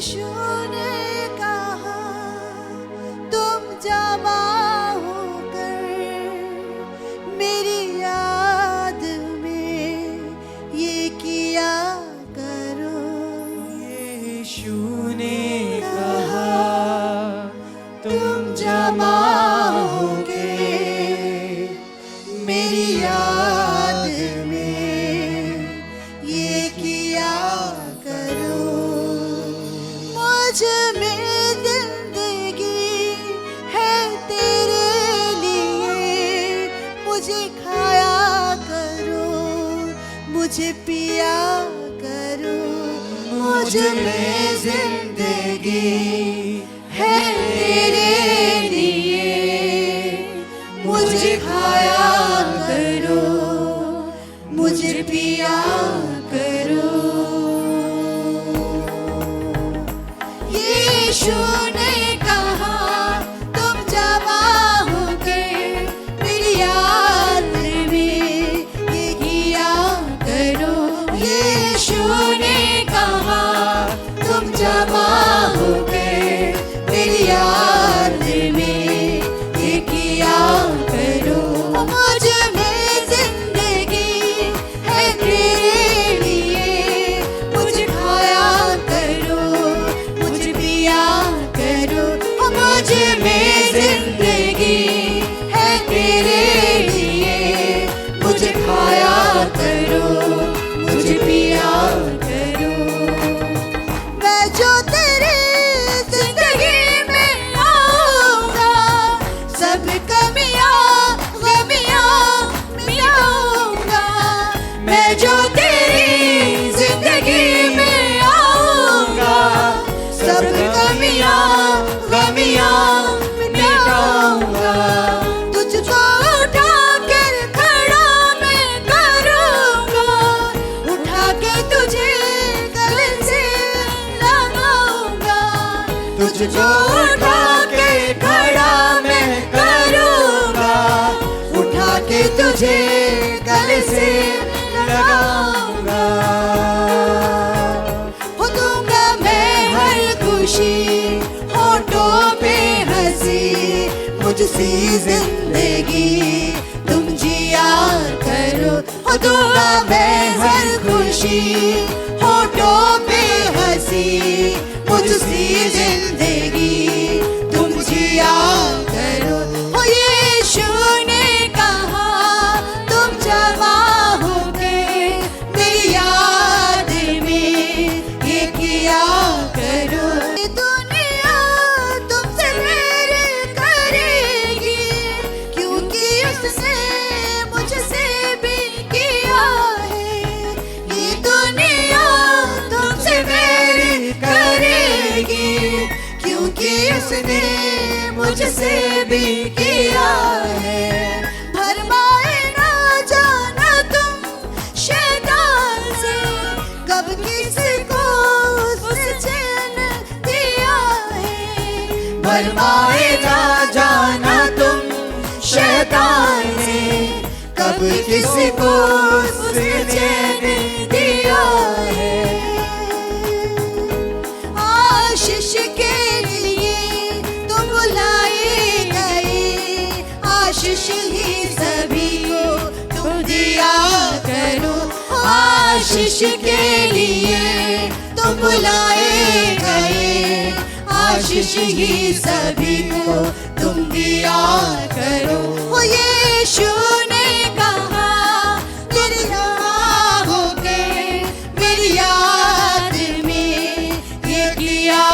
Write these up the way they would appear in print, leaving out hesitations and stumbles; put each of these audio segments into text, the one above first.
यीशु ने कहा तुम जमा होकर मेरी याद में ये किया करो। यीशु ने कहा तुम जमा होके मेरी याद में ये किया करो। मुझ में जिंदगी है तेरे लिए, मुझे खाया करो, मुझे पिया करो। मुझ में जिंदगी है तेरे लिए, मुझे खाया करो, मुझे पिया करो। यीशु ने कहा तुम जमा होके मेरी याद में ये किया करो। यीशु ने कहा तुम जमा होके मेरी याद में ये किया करो। मुझ में जिंदगी है तेरे लिए, मुझे खाया करो, मुझे पिया करो। मुझ में जिंदगी है तेरे लिए, मुझे खाया करो, मुझे पिया करो। मैं जो तेरी जिंदगी में आऊंगा, सब कमियां गमियां मिटाऊंगा। मैं जो तेरी जिंदगी में आऊंगा, सब कमियां गमियां मिटाऊंगा। तुझको उठा कर खड़ा मैं करूंगा, उठा के तुझे गले से लगाऊंगा। तुझको उठा के खड़ा मैं करूंगा, उठा के तुझे गले से लगाऊंगा। हो दूंगा मैं हर खुशी, होठों पे हंसी, मुझसे जिंदगी तुम जिया करो। हो दूंगा मैं हर खुशी, होठों पे हंसी, मुझसे जिंदगी तुम जिया करो। हो यीशु ने कहा तुम जमा होके मेरी याद में ये किया करो। ये दुनिया तुमसे मेरे करेगी, क्योंकि उसने मुझसे भी किया है। ये दुनिया तुमसे मेरी करेगी, क्योंकि उसने मुझसे भी किया है। भरमाए ना जाना तुम शैतान से, कब किसको उसने चैन दिया है। भरमाए ना जाना तुम शैतान से, कब किसको उसने चैन दिया है। आशीष के लिए तुम बुलाए गए, आशीष ही सभी को तुम दिया करो। आशीष के लिए तुम बुलाए गए, आशीष ही सभी को तुम दिया करो। वो यीशु ने कहा मेरी याद होके मेरी याद में ये किया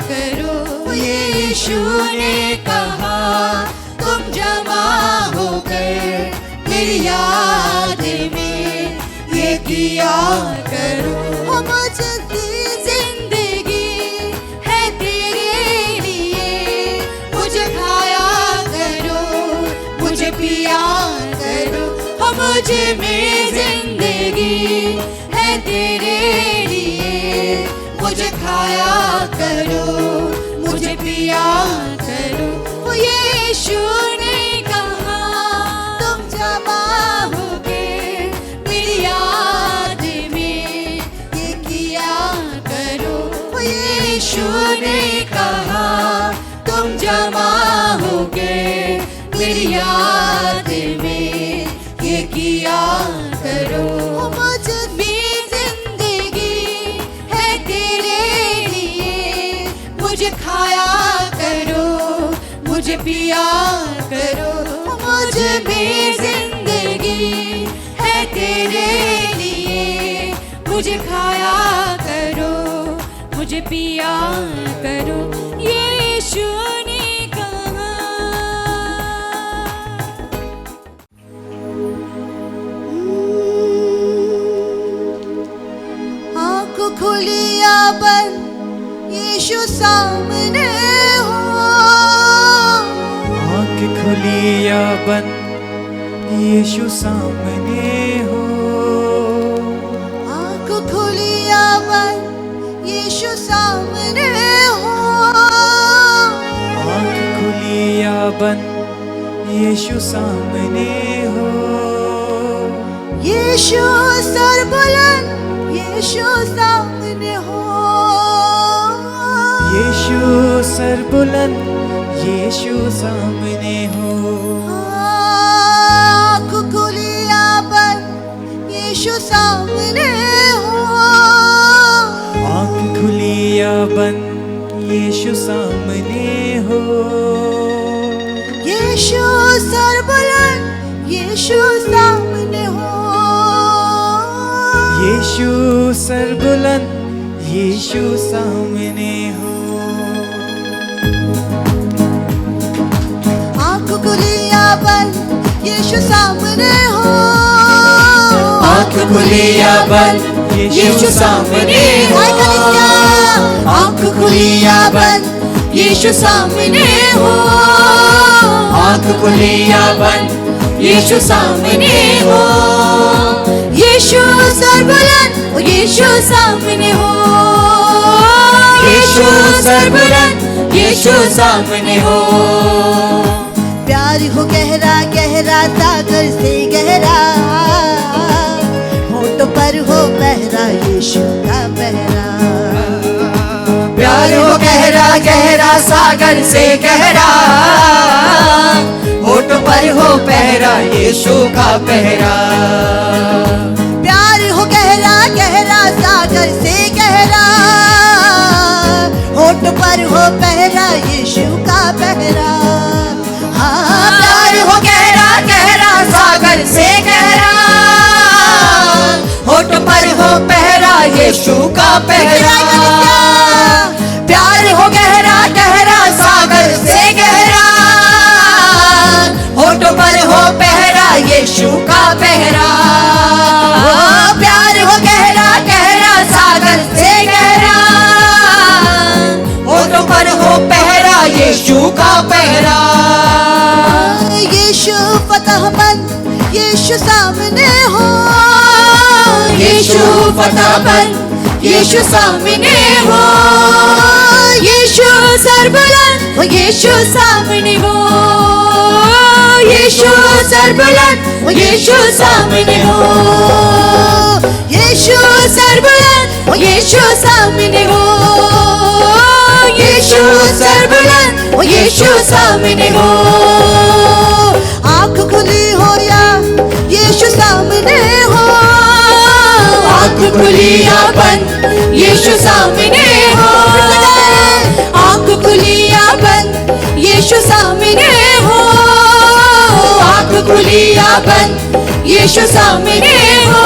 करो। वो यीशु ने कहा तुम जमा होकर मेरी याद में ये किया करो। हो मुझसे जिंदगी है तेरे लिए, मुझे खाया करो, मुझे पिया करो। हो मुझ में जिंदगी है तेरे लिए, मुझे खाया करो, मुझे पिया करो। वो यीशु ने कहा तुम जमा होके मेरी याद में ये किया करो। वो यीशु यीशु ने कहा तुम जमा होगे मेरी याद में ये किया करो। मुझे भी जिंदगी है तेरे लिए, मुझे खाया करो मुझे पिया करो। मुझे भी जिंदगी है तेरे लिए, मुझे खाया करो मुझे पिया करो। यीशु ने कहा। आँख खुली या बंद यीशु सामने हो, आँख खुली या बंद यीशु सामने हो। आँख खुली या बंद यीशु सामने हो, आँख खुली या बंद यीशु सामने हो। यीशु सर बुलंद यीशु सामने हो, यीशु सर बुलंद यीशु सामने हो। आँख खुली या बंद यीशु सामने हो, आँख खुली या बंद यीशु सामने हो। यीशु सर बुलंद यीशु सामने हो, यीशु सर बुलंद यीशु सामने हो। आँख खुली या बंद यीशु सामने हो, आँख खुली या बंद यीशु सामने हो। आँख खुली या बंद यीशु सामने हो, आँख खुली या बंद यीशु सामने हो। यीशु सर बुलंद यीशु सामने हो, यीशु सर बुलंद यीशु सामने हो। प्यार हो गहरा गहरा सागर से गहरा, होठों पर हो पहरा यीशु का पहरा। प्यार हो गहरा गहरा सागर से गहरा, होठ पर हो पहरा यीशु का पहरा। प्यार हो गहरा गहरा सागर से गहरा, होठ पर हो पहरा यीशु का पहरा। हाँ प्यार हो गहरा गहरा सागर से गहरा, होठ पर हो पहरा यीशु का पहरा। प्यार हो गहरा गहरा सागर से गहरा, होठ पर हो पहरा यीशु का पहरा। प्यार हो गहरा गहरा सागर से गहरा, होठ पर हो पहरा यीशु का पहरा। यीशु फतहमंद यीशु सामने हो, यीशु फतहमंद यीशु सामने हो। यीशु सर बुलंद यीशु सामने हो, यीशु सर बुलंद यीशु सामने हो। यीशु सर बुलंद यीशु सामने हो, यीशु सर बुलंद यीशु सामने हो। आँख खुली हो या यीशु सामने हो, आँख खुली या बंद यीशु सामने हो। आँख खुली या बंद यीशु सामने हो, आँख खुली या बंद यीशु सामने हो।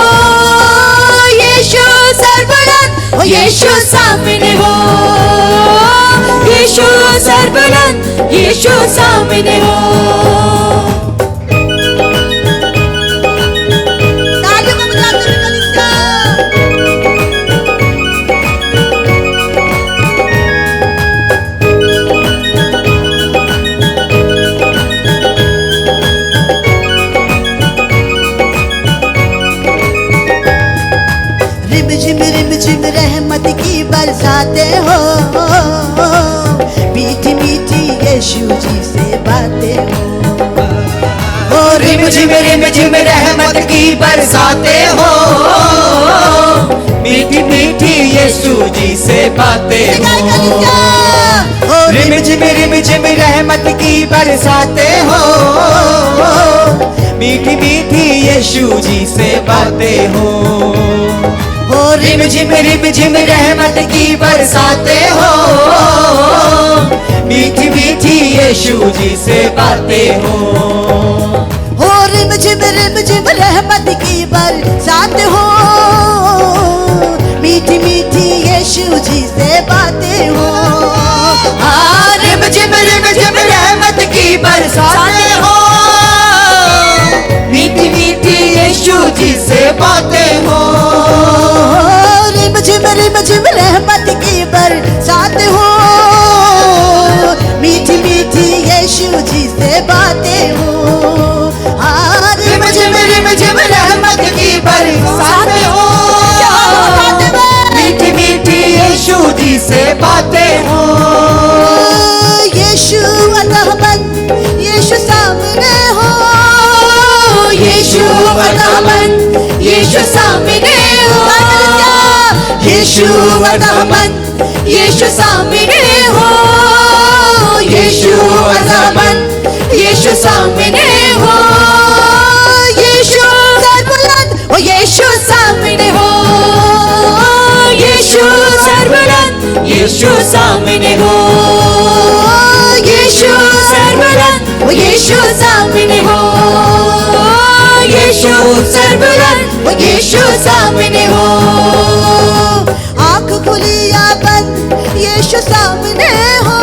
यीशु सर बुलंद यीशु सामने हो, यीशु सर बुलंद यीशु सामने हो। तालियों का मुद्रा करें कलीसिया। रिम झिम रहमत की बरसातें हो, मीठी मीठी यीशु जी से बातें हो। रिम झिम रहमत की बरसाते हो, मीठी मीठी यीशु जी से बातें हो। रिम झिम रहमत की बरसाते हो, मीठी मीठी यीशु जी से बातें हो। रिम झिम रहमत की बरसाते हो, मीठी मीठी यीशु जी से बातें हो। रिम झिम रहमत की बरसात हो, मीठी मीठी यीशु जी से बातें हो। रिम झिम रहमत की बरसाते हो, मीठी मीठी यीशु जी से बातें हो। रिम झिम रहमत की बरसात हो, मीठी मीठी यीशु जी से बातें हो। रिम झिम रहमत की बरसातें हो, मीठी मीठी यीशु जी से बातें हो। यीशु अदामन यीशु सामने हो, यीशु अदामन यीशु सामने हो, यीशु अदामन यीशु सामने हो, यीशु अदामन यीशु सामने हो। यीशु सरबुलंद ओ यीशु सामने हो, यीशु सरबुलंद यीशु सामने हो, यीशु सरबुलंद ओ यीशु सामने हो, यीशु सरबुलंद ओ यीशु सामने हो। आँख खुली या बंद यीशु सामने हो,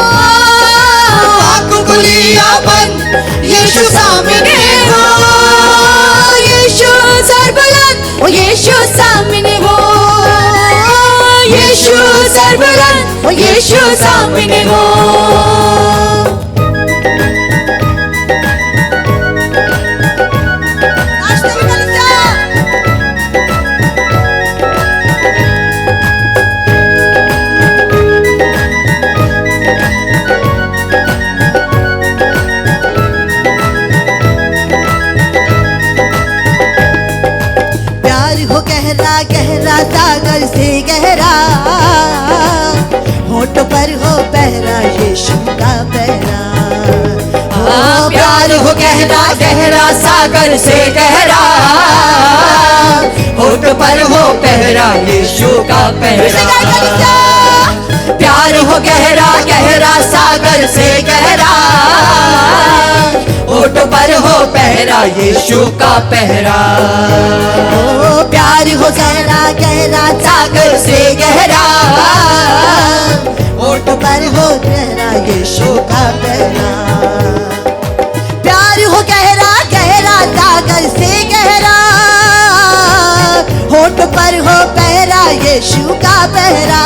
आँख खुली या बंद यीशु सामने हो, यीशु सरबुलंद ओ यीशु सामने हो, यीशु सरबुलंद ओ यीशु सामने हो। गहरा सागर से गहरा, होठ पर हो पहरा यीशु का पहरा। प्यार हो गहरा गहरा सागर से गहरा, होठ पर हो पहरा यीशु का पहरा। प्यार हो गहरा गहरा सागर से गहरा, होठ पर हो पहरा यीशु का पहरा। प्यार हो गहरा गहरा सागर से गहरा, होठ पर हो गहरा यीशु का पहरा। प्यार हो गहरा गहरा सागर से गहरा, होठ पर हो पहरा यीशु का पहरा।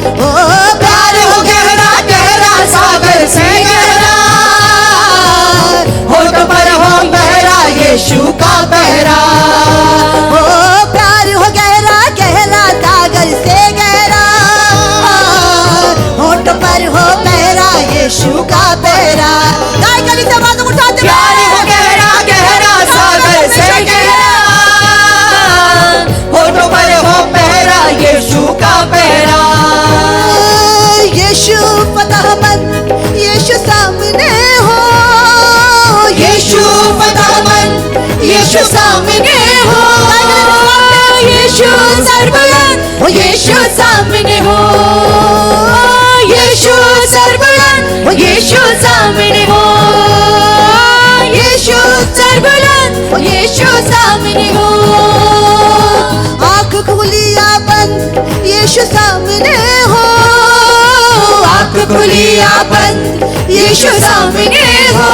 ओ प्यार हो गहरा गहरा सागर से गहरा, होठ पर हो पहरा यीशु का पहरा। ओ प्यार हो गहरा गहरा सागर से गहरा, होठ पर हो पहरा यीशु का पहरा। गाय गली से आवाज उठाते प्यार हो गहरा गहरा सागर से गहरा, होठ पर हो पहरा यीशु का पहरा। यीशु फतहमंद यीशु सामने हो, यीशु फतहमंद यीशु सामने हो, यीशु सरबुलंद ओ यीशु सामने हो, यीशु सरबुलंद ओ यीशु सामने हो, यीशु सरबुलंद ओ यीशु सामने हो। आँख खुली या बंद यीशु सामने हो, आँख खुली या बंद यीशु सामने हो,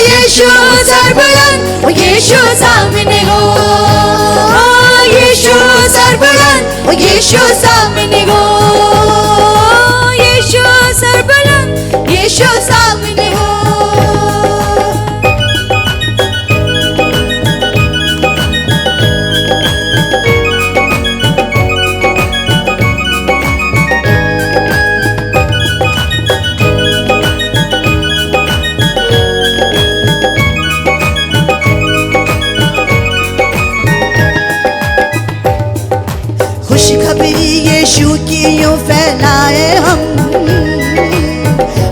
यीशु सरबुलंद ओ यीशु सामने हो, यीशु सरबुलंद ओ यीशु सामने हो, यीशु सरबुलंद यीशु सामने हो। फैलाए हम,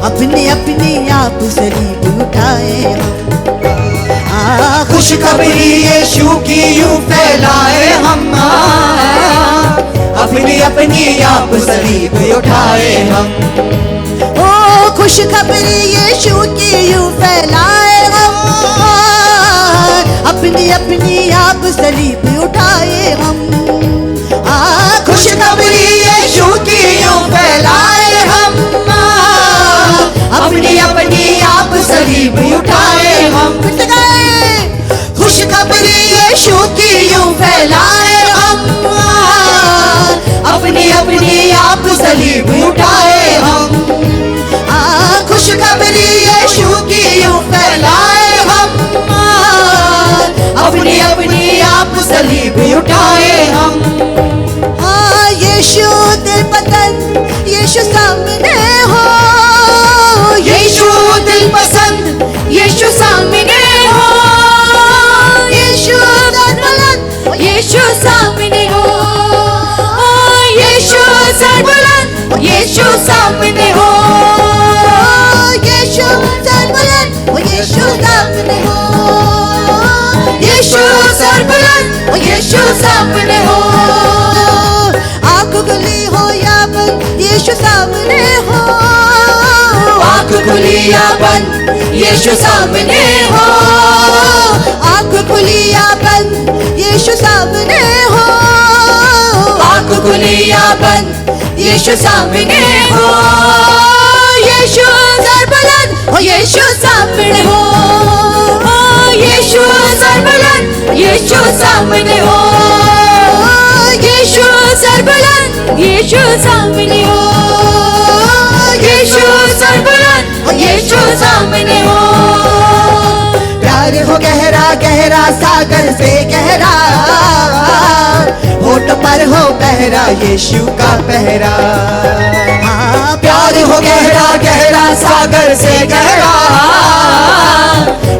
अपनी अपनी आप सलीब उठाए हम। खुशखबरी यीशु की यूं फैलाए हम, अपनी अपनी आप सलीब उठाए हम। ओ खुशखबरी यीशु की यूं फैलाए हम, अपनी अपनी आप सलीब उठाए हम। खुशखबरी यीशु की यूं फैलाए हम, अपनी अपनी आप सलीब उठाए हम। खुशखबरी यीशु की यूं फैलाए हम, अपनी अपनी आप सलीब उठाए हम। खुशखबरी यीशु की यूं फैलाए हम, अपनी अपनी आप सलीब उठाए हम। यीशु दिल पसंद, यीशु सामने हो, यीशु दिल पसंद, यीशु सामने हो। यीशु सर बुलंद, यीशु सामने हो, यीशु सर बुलंद, यीशु सामने हो, यीशु सर बुलंद, यीशु सामने हो, यीशु सर बुलंद, यीशु सामने हो। आँख खुली हो या बंद, यीशु सामने हो, आँख खुली या बंद, यीशु सामने हो, आँख खुली या बंद, यीशु सामने हो, आँख खुली या बंद, यीशु सामने हो। यीशु सर बुलंद, यीशु सामने हो, यीशु सर बुलंद, यीशु सामने हो, यीशु सर बुलंद, यीशु सामने हो, यीशु सर बुलंद, यीशु सामने हो। प्यार हो गहरा गहरा सागर से गहरा, होठ पर हो पहरा यीशु का पहरा। प्यार हो गहरा गहरा सागर से गहरा,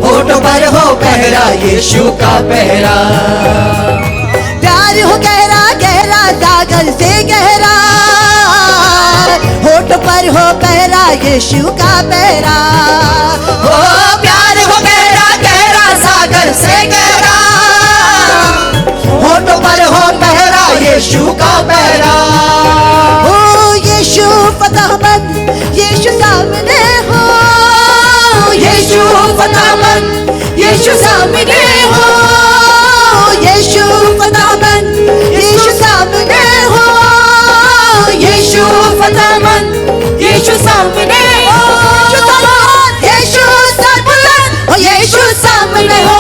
होठ पर हो पहरा यीशु का पहरा। प्यार हो गहरा गहरा सागर से गहरा, होठ पर हो पहरा यीशु का पहरा। ओ प्यार हो गहरा गहरा सागर से गहरा, होठ पर हो पहरा यीशु का पहरा। ओ यीशु फतहमंद, यीशु सामने हो, यीशु फतहमंद, यीशु सामने हो, यीशु फतहमंद, यीशु सामने हो, यीशु फतहमंद, यीशु सामने हो, यीशु सर बुलंद, यीशु सामने हो,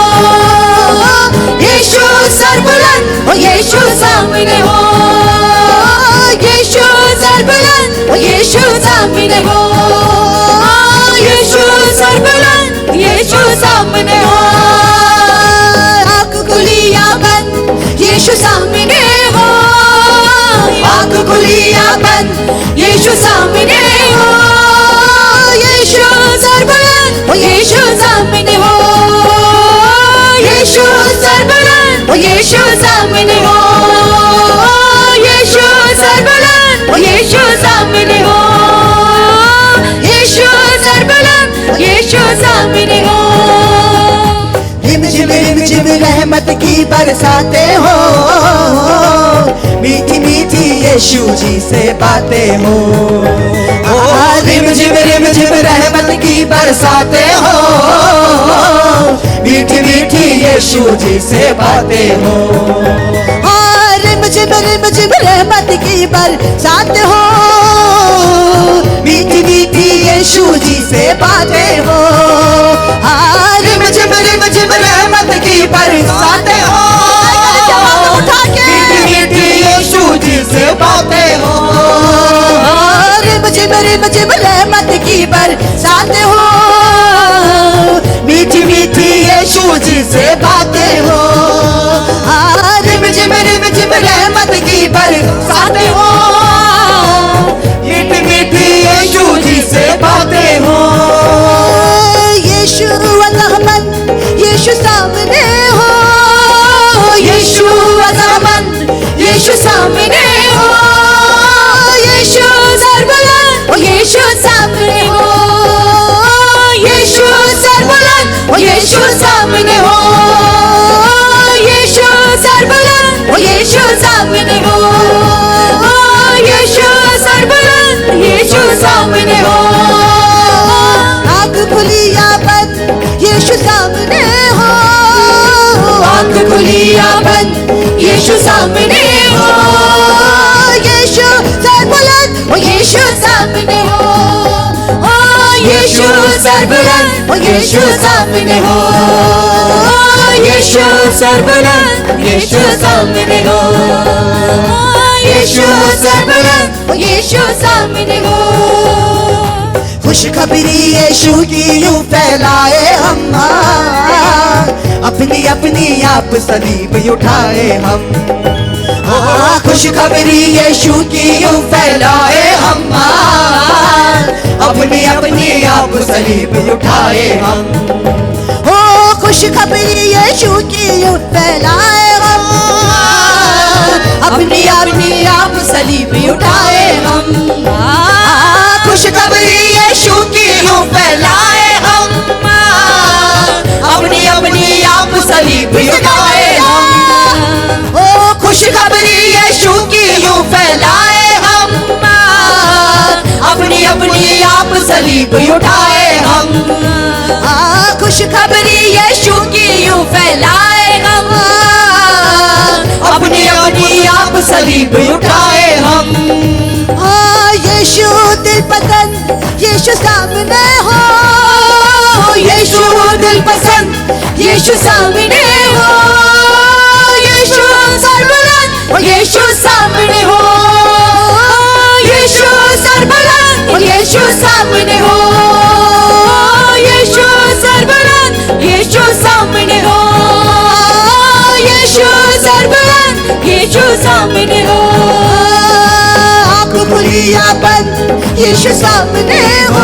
यीशु सर बुलंद, यीशु सामने हो, यीशु सर बुलंद, यीशु सामने हो, यीशु सर बुलंद, यीशु सामने हो। आँख खुली या बंद, यीशु सामने हो, आँख खुली या बंद, यीशु सामने हो, यीशु सर बुलंद, यीशु सामने हो, यीशु सर बुलंद, यीशु सामने हो, यीशु सर बुलंद, यीशु सामने हो, यीशु सर बुलंद, यीशु सामने हो। रिम झिम रहमत की बरसाते हो, मीठी मीठी यीशु जी से बातें हो। ओ रिम झिम रहमत की बरसाते हो, मीठी मीठी यीशु जी से बातें हो। रिम झिम रहमत की बरसात हो, मीठी मीठी यीशु जी से बातें हो। रिम झिम रहमत की बरसाते हो, मीठी मीठी यीशु जी से बातें हो। रिम झिम रहमत की बरसात हो, मीठी मीठी यीशु जी से बातें हो। रिम झिम रहमत की बरसातें हो, मीठी मीठी यीशु जी से बातें हो। यीशु अज़हमंद, यीशु सामने हो, यीशु अज़हमंद, यीशु सामने हो, यीशु सामने हो, यीशु सरबुलंद, ओ यीशु सामने हो, ओ यीशु सरबुलंद, ओ यीशु सामने हो, ओ यीशु सरबुलंद, यीशु सामने हो, ओ यीशु सरबुलंद, ओ यीशु सामने हो। खुशखबरी यीशु की यूं फैलाए हम, अपनी अपनी आप सलीब उठाए हम। खुशखबरी यीशु की यूं फैलाए हम, अपनी अपनी आप सलीब उठाए हम। ओ खुशखबरी यीशु की यूं फैलाए हम, अपनी अपनी आप सलीब उठाए हम। खुशखबरी यीशु की यूं फैलाए हम, अपनी अपनी आप सलीब उठाए हम। ओ खुशखबरी यीशु की यूं फैलाए हम, अपनी अपनी आप सलीब उठाए हम। खुशखबरी यीशु की यूं फैलाए हम, अपनी अपनी आप सलीब उठाए हम। यीशु दिल पसंद, यीशु सामने हो, यीशु दिल पसंद, यीशु सामने हो, यीशु सरबुलंद, ओ यीशु सामने हो, यीशु सरबुलंद, ओ यीशु सामने हो, यीशु सरबुलंद, यीशु सामने हो, यीशु सरबुलंद, यीशु सामने हो। आँख खुली या बंद, यीशु सामने हो,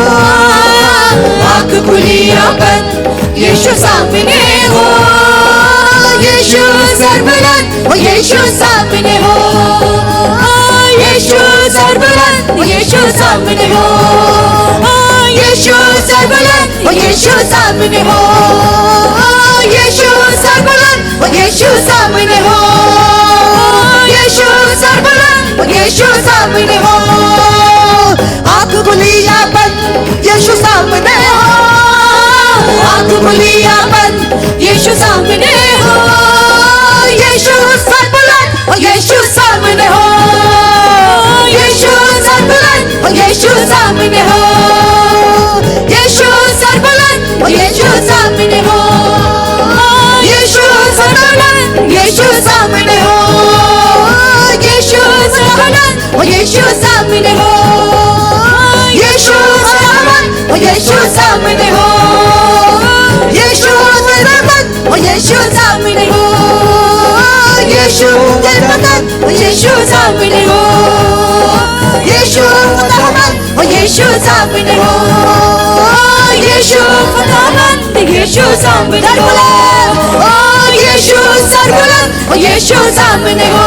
आँख खुली या बंद, यीशु सामने हो, यीशु सरबुलंद, ओ यीशु सामने हो, यीशु सरबुलंद, ओ यीशु सामने हो, यीशु सरबुलंद, ओ यीशु सामने हो, यीशु सरबुलंद, ओ यीशु सामने हो, यीशु सरबुलंद, ओ यीशु सामने हो। आँख खुली या बंद, यीशु सामने हो, आँख खुली या बंद, यीशु सामने हो, यीशु सरबुलंद, ओ यीशु सामने हो, यीशु सरबुलंद, ओ यीशु सामने हो, यीशु सरबुलंद, ओ यीशु सामने हो, यीशु सरबुलंद, यीशु सामने हो, यीशु सरबुलंद, ओ यीशु सामने हो, यीशु सरबुलंद, ओ यीशु सामने हो, यीशु सरबुलंद, ओ यीशु सामने हो, यीशु सरबुलंद, ओ यीशु सामने हो, यीशु सरबुलंद, ओ यीशु सामने हो, यीशु सरबुलंद, यीशु सामने हो, यीशु सरबुलंद, ओ यीशु सामने हो,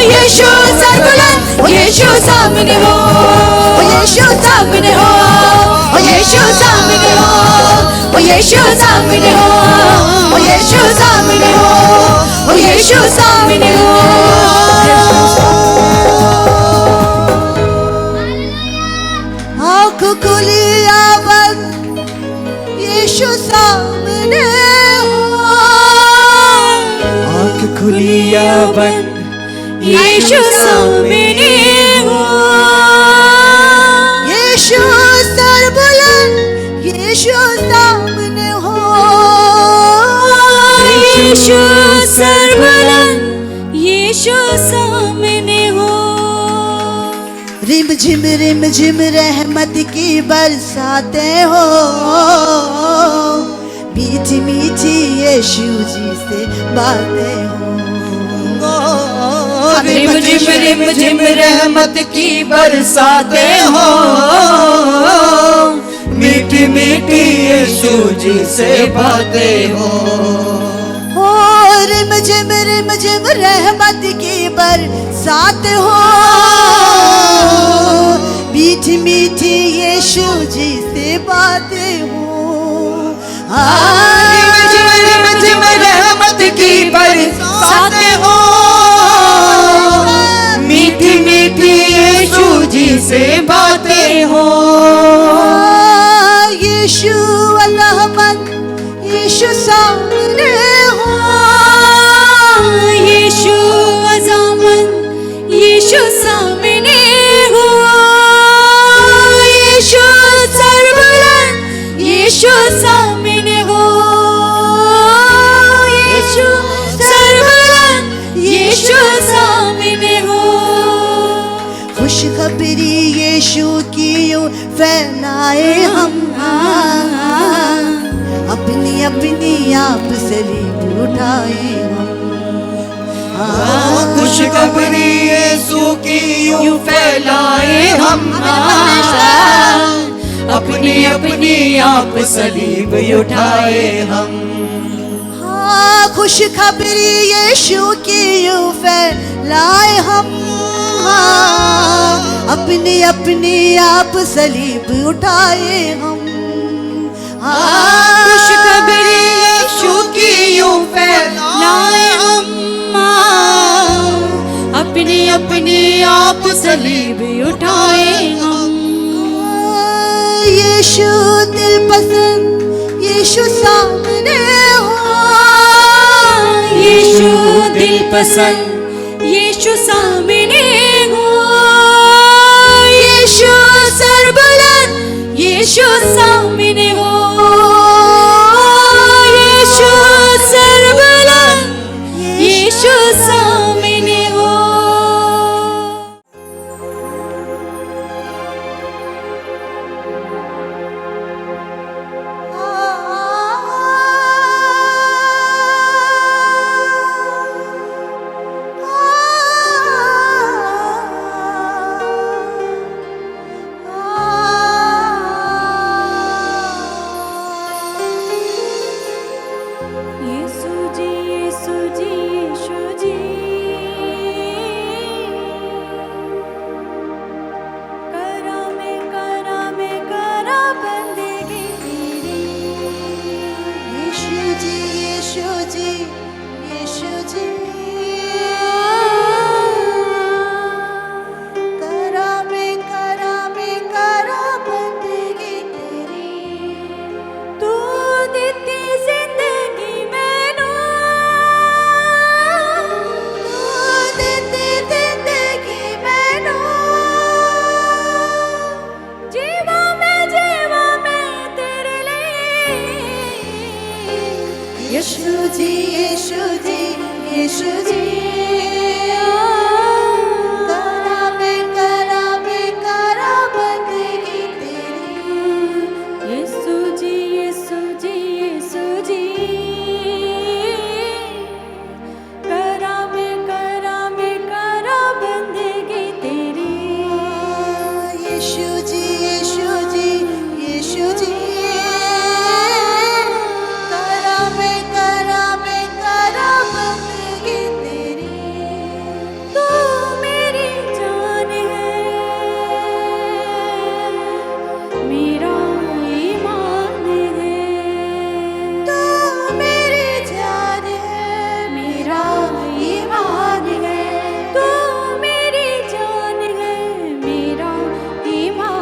यीशु सरबुलंद, ओ यीशु सामने हो, यीशु सामने हो, यीशु सामने हो, यीशु सामने हो, यीशु सामने हो, यीशु सामने हो। आँख खुली या बंद, यीशु सामने हो, आँख खुली या बंद, यीशु सामने हो, यीशु सरबुलंद, यीशु सामने हो, यीशु सरबुलंद, यीशु सामने हो। रिम झिम रहमत की बरसातें हो, मीठी मीठी यीशु जी से बातें हो। रिम झिम रहमत की बरसातें हो, मीठी मीठी यीशु जी से बातें हो। रिम झिम रहमत की बरसात हो, मीठी मीठी यीशु जी से बातें हो। रिम झिम रहमत की बरसातें हो, मीठी मीठी यीशु जी से बातें हो। यीशु अल्लाहमद, यीशु सामने हो, यीशु यीशु सामने हो, यीशु सर्वबुलंद, यीशु सामने हो, यीशु सर्वबुलंद, यीशु सामने हो। खुशखबरी यीशु की यूं फैलाए हम, अपनी अपनी आप सलीब उठाए हम। खुशखबरी यीशु की यूं फैलाए हम, अपनी अपनी आप सलीब उठाए हम। खुशखबरी यीशु की यूं फैलाए हम, अपनी अपनी आप सलीब उठाए हम। खुशखबरी यीशु की यूं फैलाए हम, अपनी अपनी आप सलीब उठाए हम। यीशु दिल पसंद, यीशु सामने हो, यीशु दिल पसंद, यीशु सामने हो, यीशु सर्वबुलंद, यीशु सामने हो, यीशु सर्वबुलंद, यीशु सामने हो। यीशु जी, यीशु जी, यीशु जी, करा बंदगी तेरी। यीशु जी, यीशु जी, यीशु जी, करा बंदगी तेरी। तू देती जिंदगी मैनू, तू देती जिंदगी मैनू, जीवा मैं तेरे लिए। यीशु जी, यीशु जी, यीशु जी, करा बंदगी तेरी। यीशु जी, यीशु जी, यीशु जी, करा बंदगी तेरी। यीशु जी, यीशु जी, यीशु जी, करा बंदगी तेरी। तू मेरी जान है, मेरा ईमान है। तू मेरी जान है, मेरा ईमान है, तू मेरी जान है, मेरा ईमान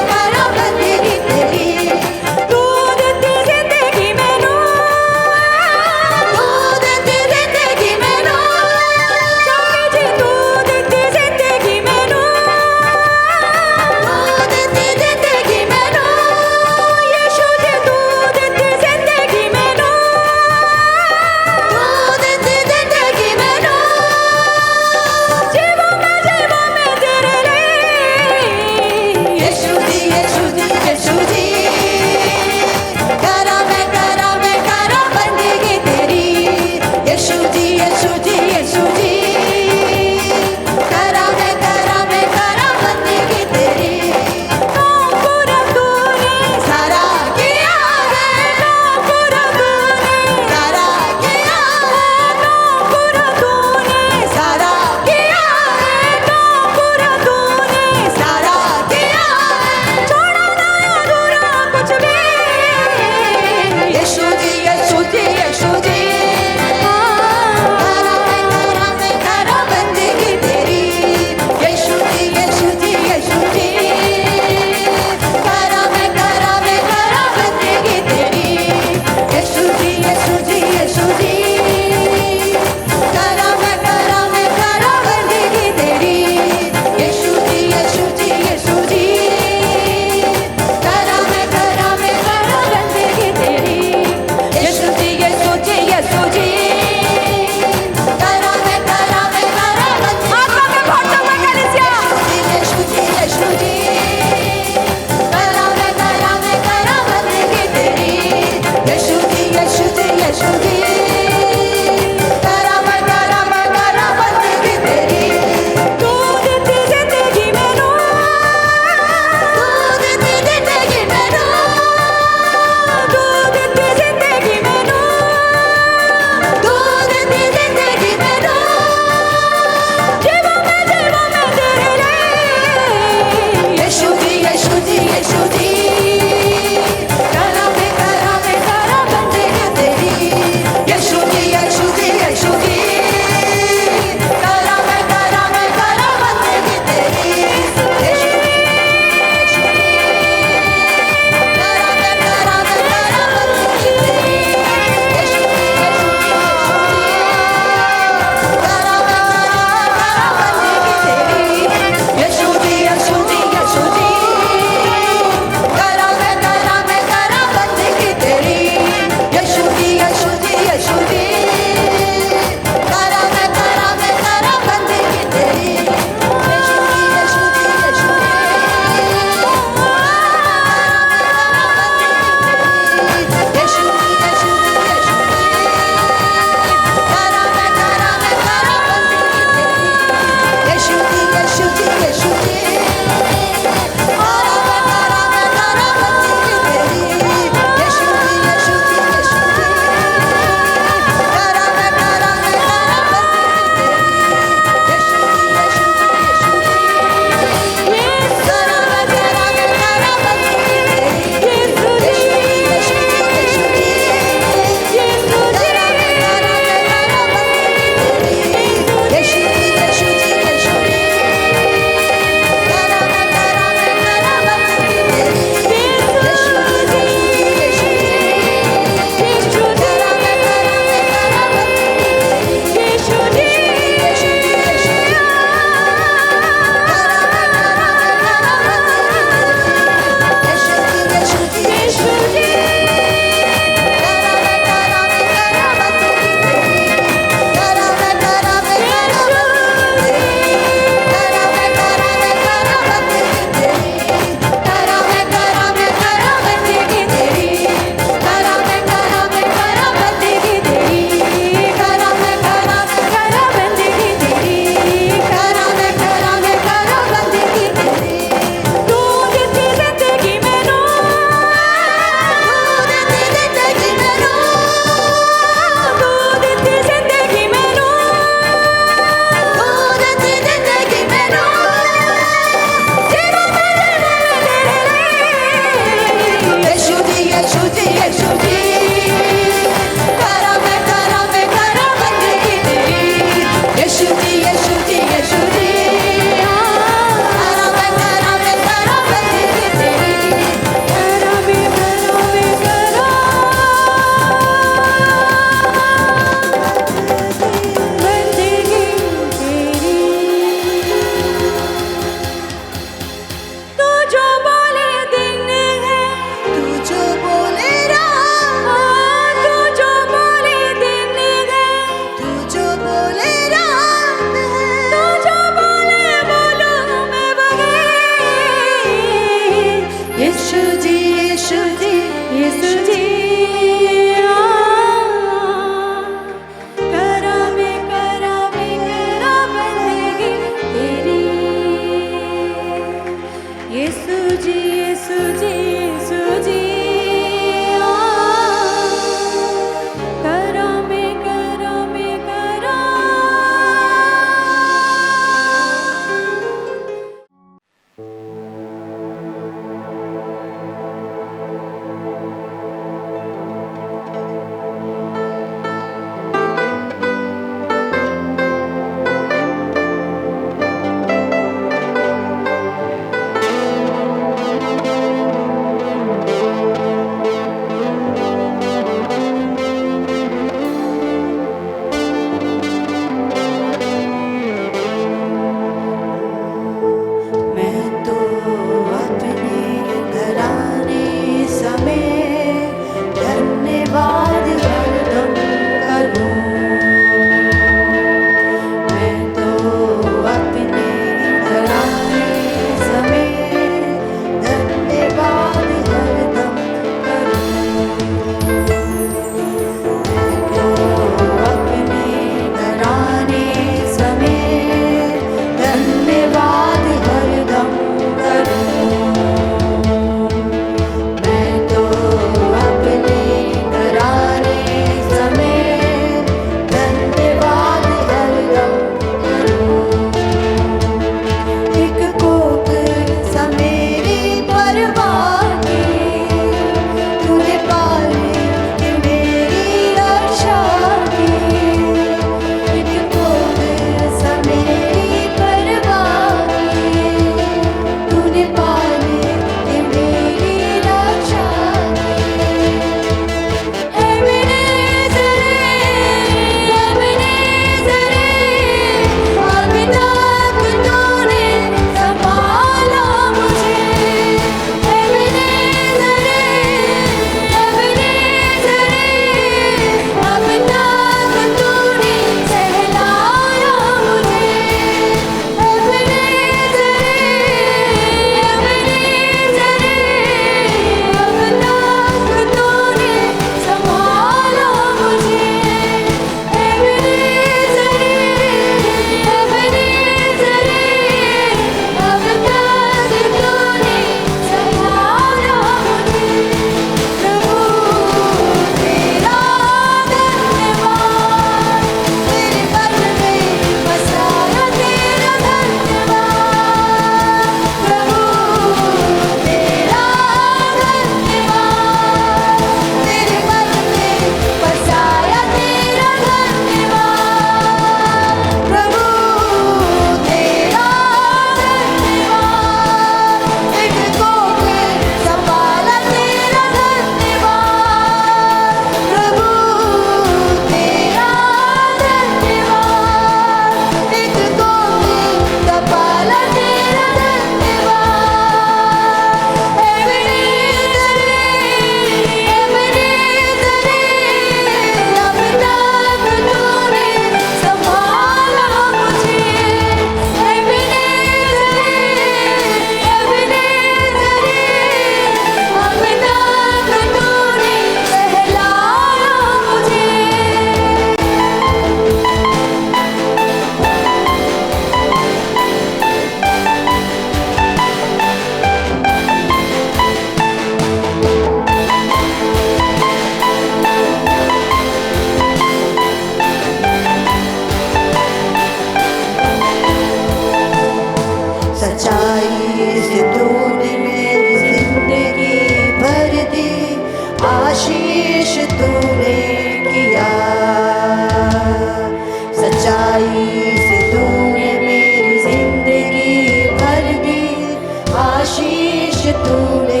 तूने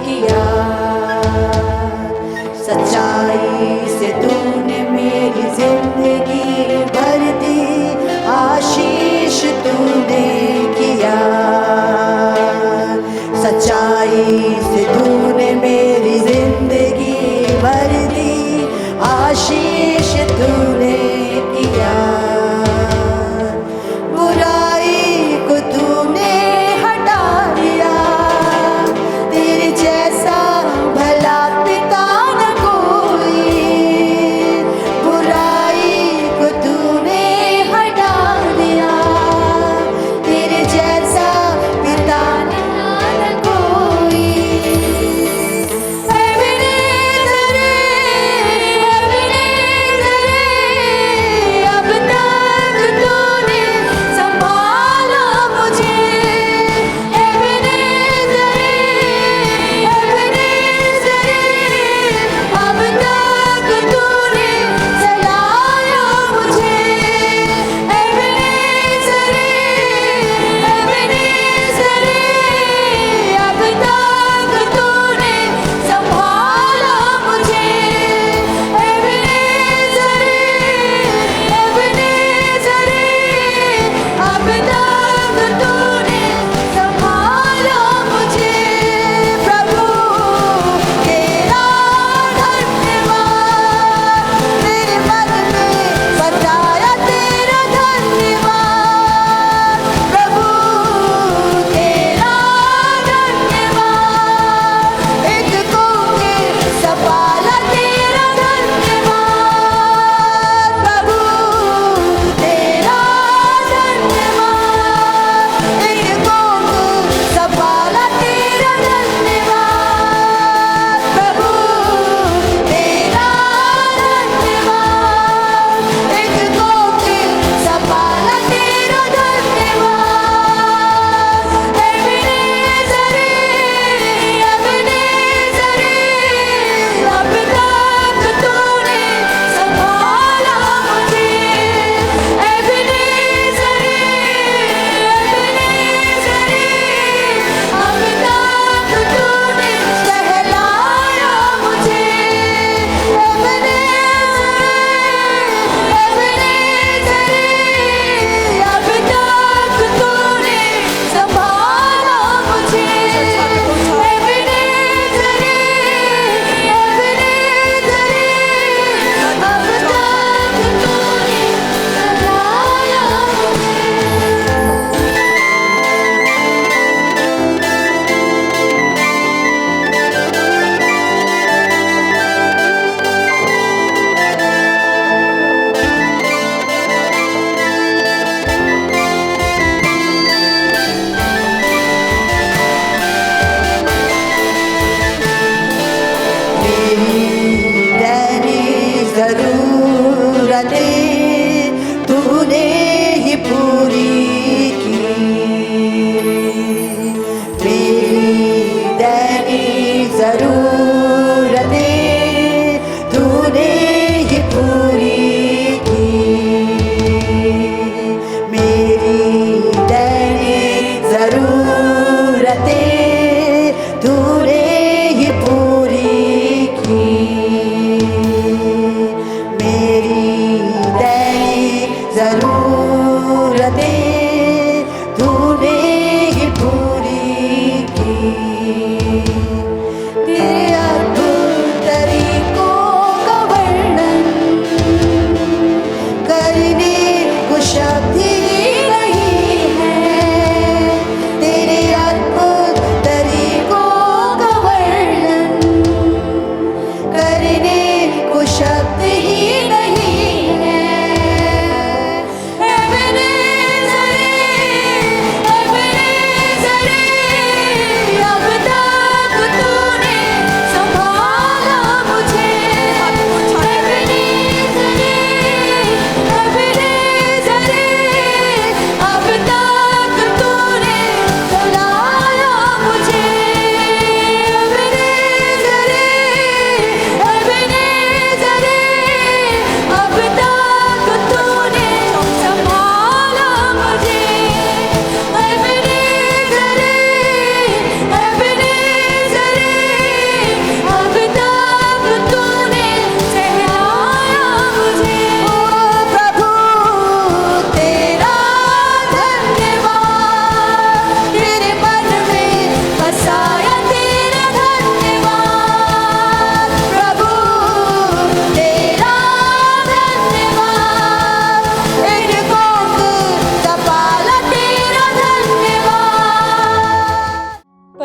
किया, सच्चाई से तूने मेरी जिंदगी भर दी, आशीष तूने किया, सच्चाई से तूने मेरी जिंदगी भर दी, आशीष तूने किया। बुराई को तूने हटा दिया,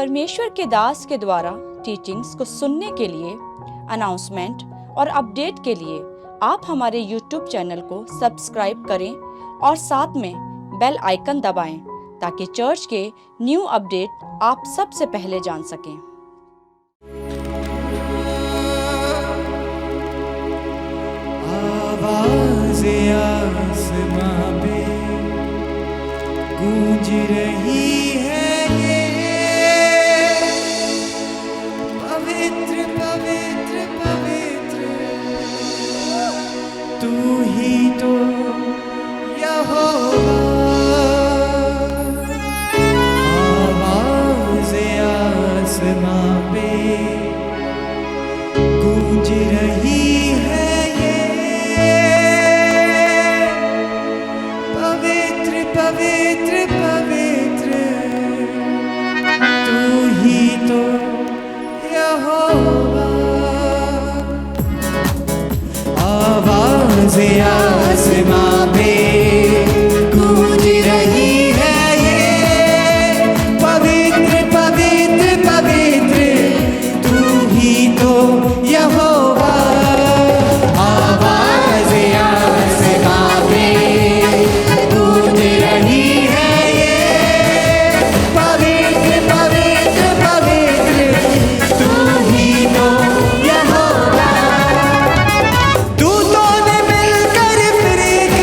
परमेश्वर के दास के द्वारा टीचिंग्स को सुनने के लिए, अनाउंसमेंट और अपडेट के लिए आप हमारे YouTube चैनल को सब्सक्राइब करें और साथ में बेल आइकन दबाएं ताकि चर्च के न्यू अपडेट आप सबसे पहले जान सकें। आवाज़ें आसमां पे गूंज रही है ये, पवित्र पवित्र पवित्र तू ही तो यहोवा। आवाज़ें आसमां पे गूंज रही है पवित्र पवित्र तू ही तो यहोवा। आवाज़ें आसमां पे गूंज रही है ये, पवित्र पवित्र पवित्र तू ही तो यहोवा। आवाज़ें आसमां पे गूंज रही है ये, पवित्र पवित्र पवित्र तू ही तो यहोवा। दूतों ने मिलकर फिर एक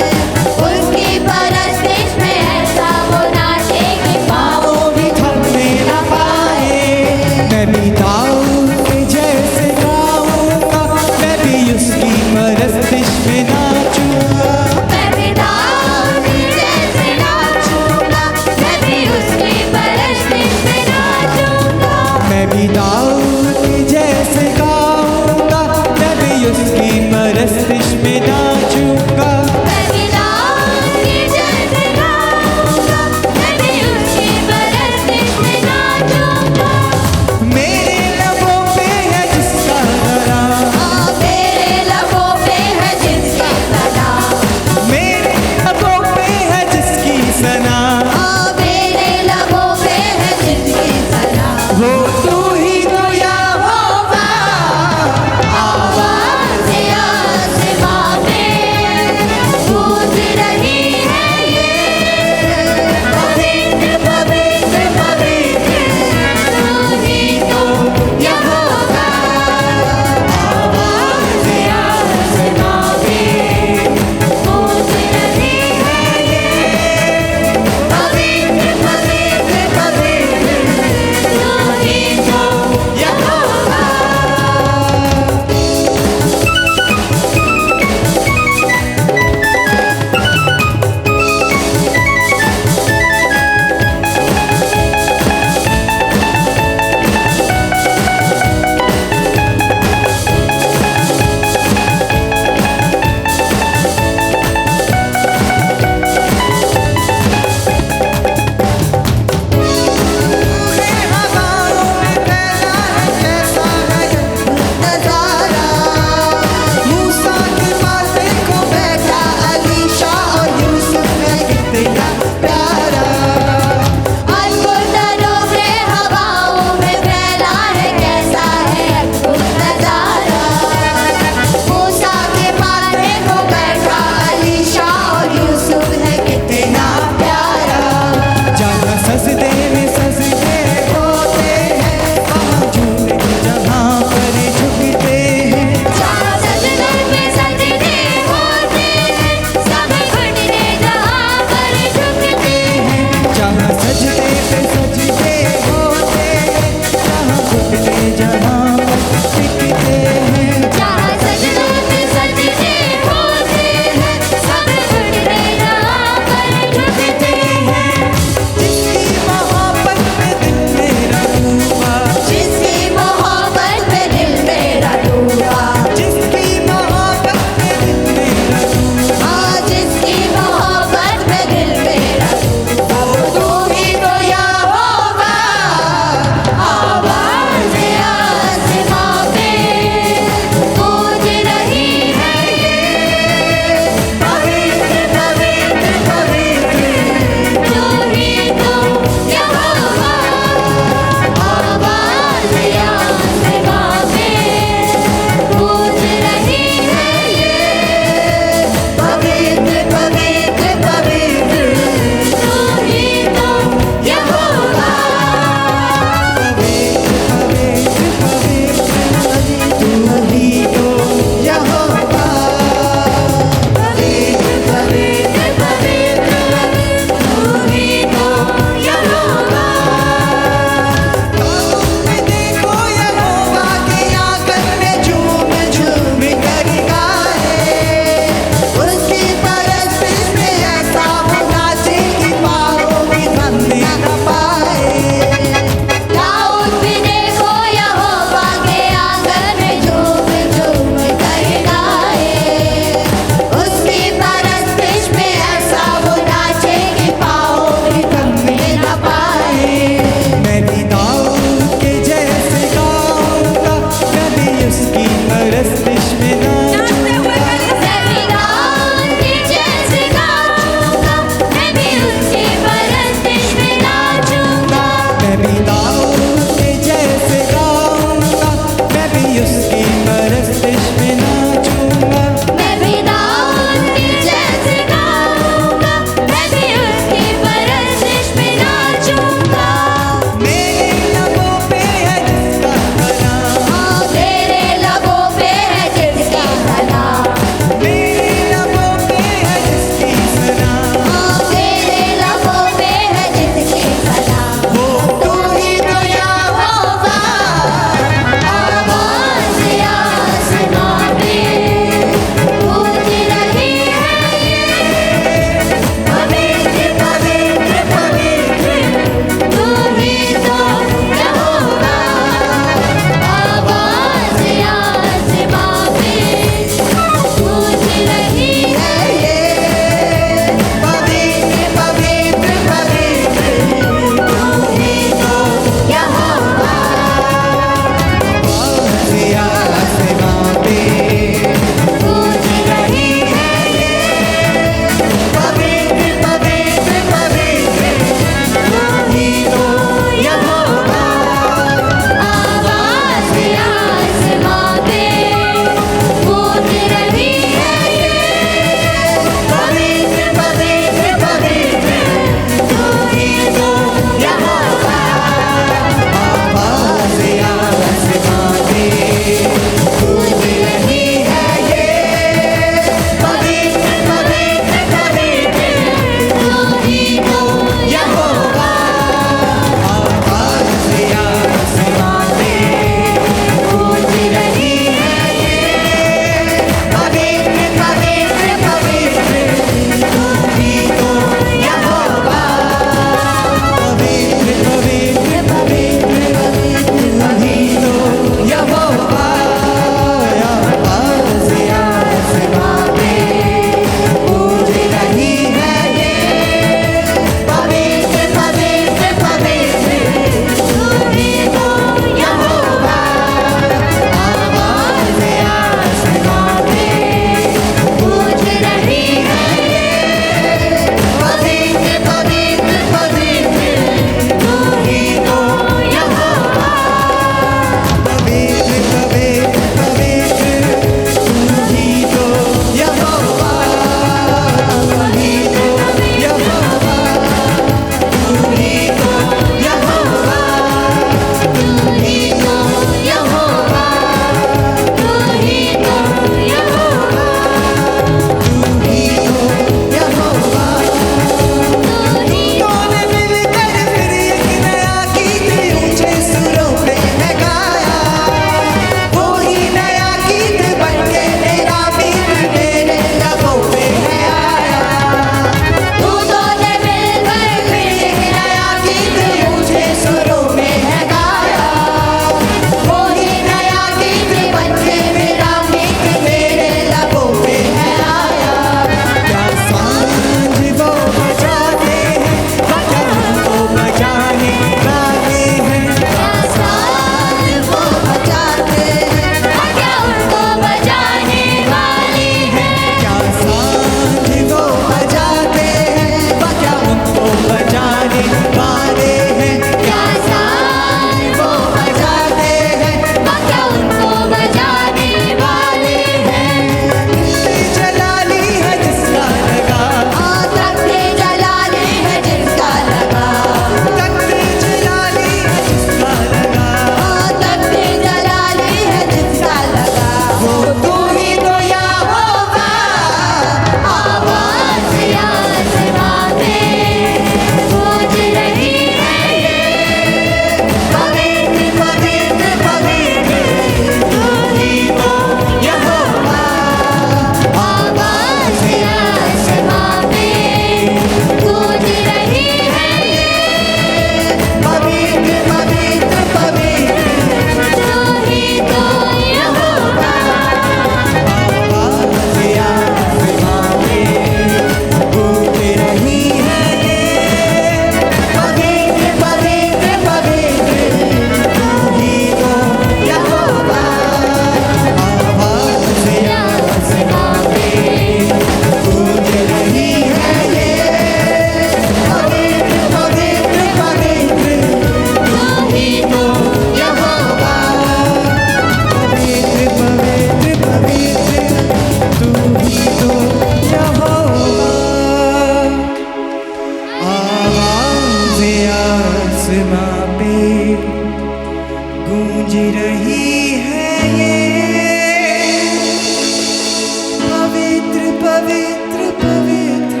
पवित्र पवित्र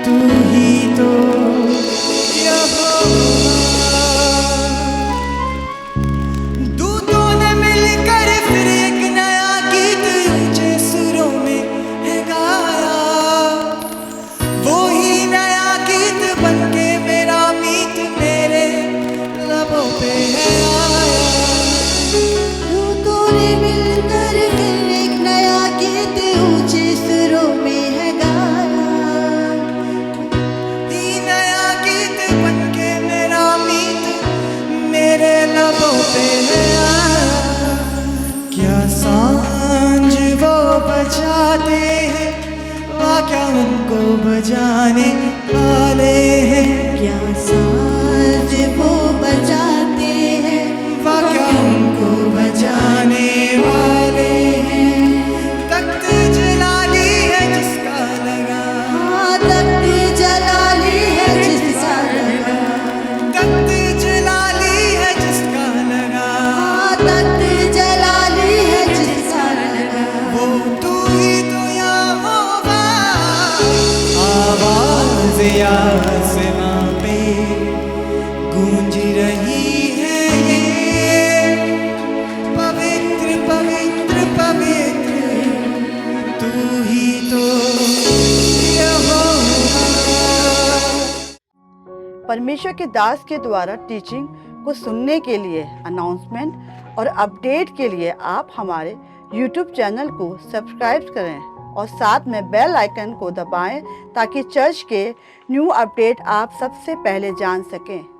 तू ही तो यहोवा। दूतों ने मिलकर फिर एक नया गीत ऊंचे सुरों में है गाया। वो ही नया गीत बनके मेरा मीत मेरे लबों पे है आया। दूतों ने मिलकर फिर एक नया गीत ऊंचे सुरों में है गाया। ये नया गीत बनके मेरा मीत मेरे लबों पे है आया। क्या सांझ वो बजाते हैं, वाह क्या उनको बजाने वाले हैं। क्या साज वो बजाते हैं, वाह क्या उनको बजाने वाले हैं। तख्त जलाली है जिसका लगा, हाँ तख्त जलाली है जिसका लगा, तख्त जलाली है जिसका लगा। हाँ तख्त जलाली है जिसका लगा। वो तू ही तो यहोवा। आवाज़ आसमां पे गूंज रही है ये, पवित्र पवित्र पवित्र तू ही तो यहोवा। परमेश्वर के दास के द्वारा टीचिंग को सुनने के लिए, अनाउंसमेंट और अपडेट के लिए आप हमारे YouTube चैनल को सब्सक्राइब करें और साथ में बेल आइकन को दबाएं ताकि चर्च के न्यू अपडेट आप सबसे पहले जान सकें।